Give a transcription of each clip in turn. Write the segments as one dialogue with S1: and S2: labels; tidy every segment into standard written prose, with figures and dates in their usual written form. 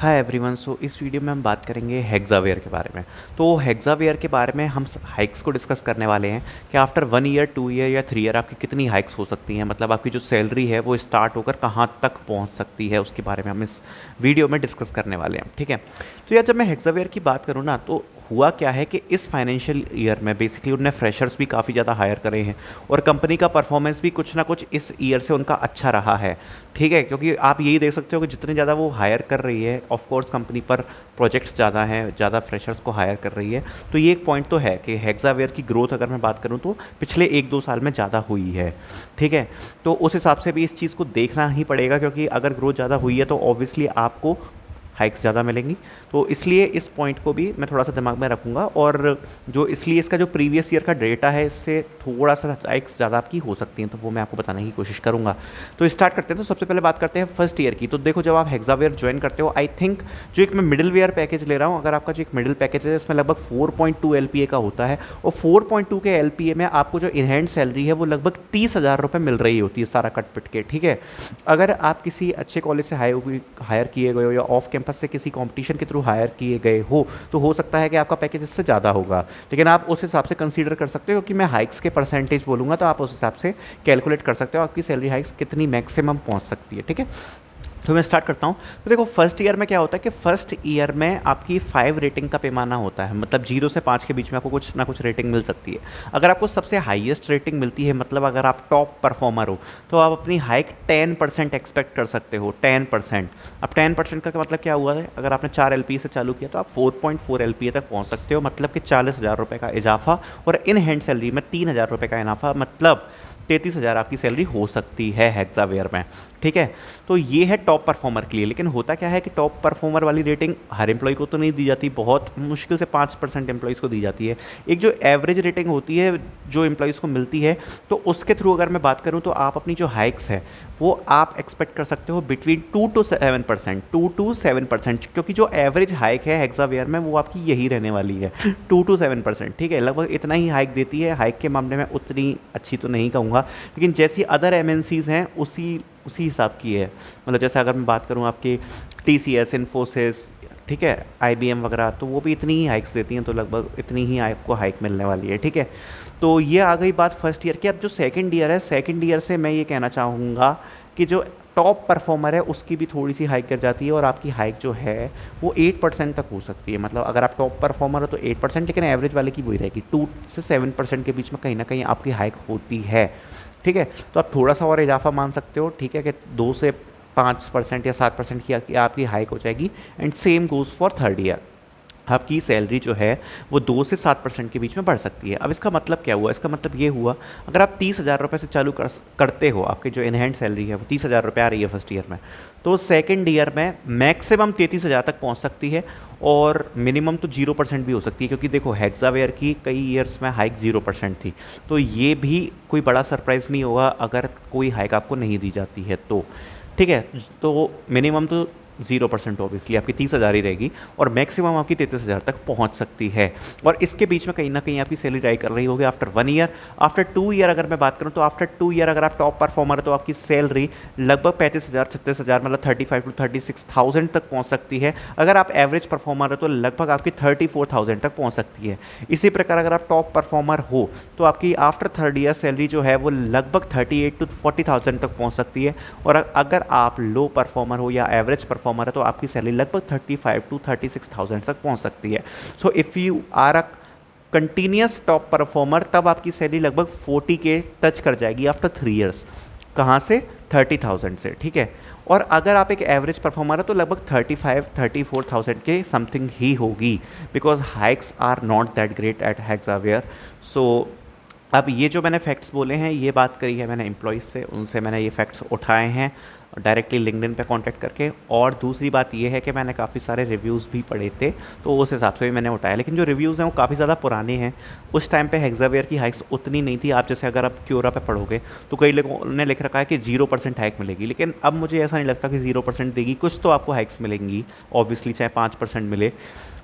S1: Hi everyone. सो इस video में हम बात करेंगे हेक्सावेयर के बारे में। तो हेक्सावेयर के बारे में हम हाइक्स को डिस्कस करने वाले हैं कि आफ्टर 1 ईयर 2 ईयर या 3 ईयर आपकी कितनी हाइक्स हो सकती हैं, मतलब आपकी जो सैलरी है वो स्टार्ट होकर कहाँ तक पहुँच सकती है, उसके बारे में हम इस वीडियो में डिस्कस करने वाले हैं। ठीक है। तो यार जब मैं हेक्सावेयर की बात करूँ ना, तो हुआ क्या है कि इस फाइनेंशियल ईयर में बेसिकली उन्होंने फ्रेशर्स भी काफ़ी ज़्यादा हायर करे हैं और कंपनी का परफॉर्मेंस भी कुछ ना कुछ इस ईयर से उनका अच्छा रहा है। ठीक है, क्योंकि आप यही देख सकते हो कि जितने ज़्यादा वो हायर कर रही है, ऑफ कोर्स कंपनी पर प्रोजेक्ट्स ज़्यादा हैं, ज़्यादा फ्रेशर्स को हायर कर रही है। तो ये एक पॉइंट तो है कि हेक्सावेयर की ग्रोथ अगर मैं बात करूँ तो पिछले 1-2 साल में ज़्यादा हुई है। ठीक है, तो उस हिसाब से भी इस चीज़ को देखना ही पड़ेगा, क्योंकि अगर ग्रोथ ज़्यादा हुई है तो ऑब्वियसली आपको हाइक्स ज़्यादा मिलेंगी। तो इसलिए इस पॉइंट को भी मैं थोड़ा सा दिमाग में रखूँगा, और जो इसलिए इसका जो प्रीवियस ईयर का डेटा है इससे थोड़ा सा हाइक्स ज़्यादा आपकी हो सकती हैं, तो वो मैं आपको बताने की कोशिश करूँगा। तो स्टार्ट करते हैं। तो सबसे पहले बात करते हैं फर्स्ट ईयर की। तो देखो, जब आप हेक्सावेयर ज्वाइन करते हो, आई थिंक जो एक मैं मिडिल वेयर पैकेज ले रहा हूँ, अगर आपका जो एक मिडिल पैकेज है इसमें लगभग 4.2 LPA का होता है, और 4.2 के LPA में आपको जो इनहैंड सैलरी है वो लगभग 30,000 रुपये मिल रही होती है, सारा कट पिट के। ठीक है, अगर आप किसी अच्छे कॉलेज से हायर किए गए हो या ऑफ कैंपस से किसी कंपटीशन के थ्रू हायर किए गए हो, तो हो सकता है कि आपका पैकेज इससे ज़्यादा होगा, लेकिन आप उस हिसाब से कंसीडर कर सकते हो, क्योंकि मैं हाइक्स के परसेंटेज बोलूँगा तो आप उस हिसाब से कैलकुलेट कर सकते हो आपकी सैलरी हाइक्स कितनी मैक्सिमम पहुँच सकती है। ठीक है, तो मैं स्टार्ट करता हूँ। तो देखो, फर्स्ट ईयर में क्या होता है कि फर्स्ट ईयर में आपकी 5 रेटिंग का पैमाना होता है, मतलब 0 से 5 के बीच में आपको कुछ ना कुछ रेटिंग मिल सकती है। अगर आपको सबसे हाईएस्ट रेटिंग मिलती है, मतलब अगर आप टॉप परफॉर्मर हो, तो आप अपनी हाइक 10% एक्सपेक्ट कर सकते हो। 10%। अब 10% का मतलब क्या हुआ है, अगर आपने 4 LPA से चालू किया तो आप 4.4 LPA तक पहुँच सकते हो, मतलब कि 40,000 रुपये का इजाफा, और इन हैंड सैलरी में 3,000 रुपये का इजाफा, मतलब 33,000 आपकी सैलरी हो सकती है हेक्सावेयर में। ठीक है, तो ये है टॉप परफॉर्मर के लिए। लेकिन होता क्या है कि टॉप परफॉर्मर वाली रेटिंग हर एम्प्लॉय को तो नहीं दी जाती, बहुत मुश्किल से 5% एम्प्लॉयज़ को दी जाती है। एक जो एवरेज रेटिंग होती है जो एम्प्लॉयज़ को मिलती है, तो उसके थ्रू अगर मैं बात करूँ तो आप अपनी जो हाइक्स है वो आप एक्सपेक्ट कर सकते हो बिटवीन 2 to 7%, 2 to 7%, क्योंकि जो एवरेज हाइक है हेक्सावेयर में वो आपकी यही रहने वाली है, 2 to 7%। ठीक है, लगभग इतना ही हाइक देती है। हाइक के मामले में उतनी अच्छी तो नहीं कहूँगा, लेकिन जैसी अदर MNCs हैं उसी हिसाब की है। मतलब जैसे अगर मैं बात करूँ आपके TCS, इन्फोसिस, ठीक है, IBM वगैरह, तो वो भी इतनी ही हाइक्स देती हैं, तो लगभग इतनी ही आपको हाइक मिलने वाली है। ठीक है, तो ये आ गई बात फर्स्ट ईयर की। अब जो सेकंड ईयर है, सेकंड ईयर से मैं ये कहना चाहूँगा कि जो टॉप परफॉर्मर है उसकी भी थोड़ी सी हाइक कर जाती है, और आपकी हाइक जो है वो 8% तक हो सकती है। मतलब अगर आप टॉप परफॉर्मर हो तो 8%, लेकिन एवरेज वाले की वही रहेगी, 2 से 7% के बीच में कहीं ना कहीं आपकी हाइक होती है। ठीक है, तो आप थोड़ा सा और इजाफा मान सकते हो। ठीक है, कि 2 से 5% या 7% की आपकी हाइक हो जाएगी। And same goes for third year, आपकी सैलरी जो है वो 2 से 7% के बीच में बढ़ सकती है। अब इसका मतलब क्या हुआ, इसका मतलब ये हुआ, अगर आप 30,000 रुपये से चालू करते हो, आपकी जो इन हैंड सैलरी है वो 30,000 रुपये आ रही है फर्स्ट ईयर में, तो सेकंड ईयर में मैक्सिमम 33,000 तक पहुंच सकती है, और मिनिमम तो 0% भी हो सकती है, क्योंकि देखो हेक्सावेयर की कई ईयर्स में हाइक 0% थी। तो ये भी कोई बड़ा सरप्राइज़ नहीं होगा अगर कोई हाइक आपको नहीं दी जाती है तो। ठीक है, तो मिनिमम तो 0% ऑब्वियसली आपकी 30,000 ही रहेगी, और मैक्सिमम आपकी 33,000 तक पहुंच सकती है। और इसके बीच में कहीं ना कहीं आपकी सैलरी राइज कर रही होगी आफ्टर 1 ईयर। आफ्टर 2 ईयर अगर मैं बात करूं तो आफ्टर 2 ईयर अगर आप टॉप परफॉर्मर है तो आपकी सैलरी लगभग 35,000 36,000, मतलब 35 to 36,000 तक पहुंच सकती है। अगर आप एवरेज परफॉर्मर है तो लगभग आपकी 34,000 तक पहुंच सकती है। इसी प्रकार अगर आप टॉप परफॉर्मर हो तो आपकी आफ्टर थर्ड ईयर सैलरी जो है वो लगभग 38 to 40,000 तक पहुंच सकती है। और अगर आप लो परफॉर्मर हो या एवरेज परफॉर्मर है तो आपकी सैलरी लगभग 35 to 36,000 तक पहुंच सकती है। So if you are a continuous top performer, तब आपकी सैलरी लगभग 40 के टच कर जाएगी आफ्टर 3 ईयर्स। कहाँ से? 30,000 से। ठीक है, और अगर आप एक एवरेज परफॉर्मर है तो लगभग 34,000 के समथिंग ही होगी, because hikes are not that great at Hexaware. So अब ये जो मैंने फैक्ट्स बोले हैं, ये बात करी है मैंने एम्प्लॉयज़ से, उनसे मैंने ये फैक्ट्स उठाए हैं डायरेक्टली लिंक्डइन पे कांटेक्ट करके। और दूसरी बात ये है कि मैंने काफ़ी सारे रिव्यूज़ भी पढ़े थे, तो उस हिसाब से भी मैंने उठाया। लेकिन जो रिव्यूज़ हैं वो काफ़ी ज़्यादा पुराने हैं। उस टाइम पे हेक्सावेयर की हाइक्स उतनी नहीं थी। आप जैसे अगर आप क्योरा पे पढ़ोगे तो कई लोगों ने लिख रखा है कि 0% हाइक मिलेगी, लेकिन अब मुझे ऐसा नहीं लगता कि 0% देगी। कुछ तो आपको हाइक्स मिलेंगी ऑब्वियसली, चाहे 5% मिले,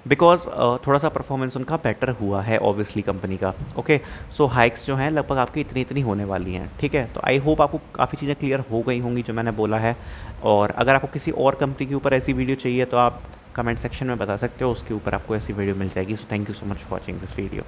S1: बिकॉज थोड़ा सा परफॉर्मेंस उनका बेटर हुआ है ऑब्वियसली कंपनी का। ओके, सो हाइक्स जो हैं लगभग आपकी इतनी इतनी होने वाली हैं। ठीक है, तो आई होप आपको काफ़ी चीज़ें क्लियर हो गई होंगी जो मैंने बोला है। और अगर आपको किसी और कंपनी के ऊपर ऐसी वीडियो चाहिए तो आप कमेंट सेक्शन में बता सकते हो, उसके ऊपर आपको ऐसी वीडियो मिल जाएगी। So thank you so much for watching this video.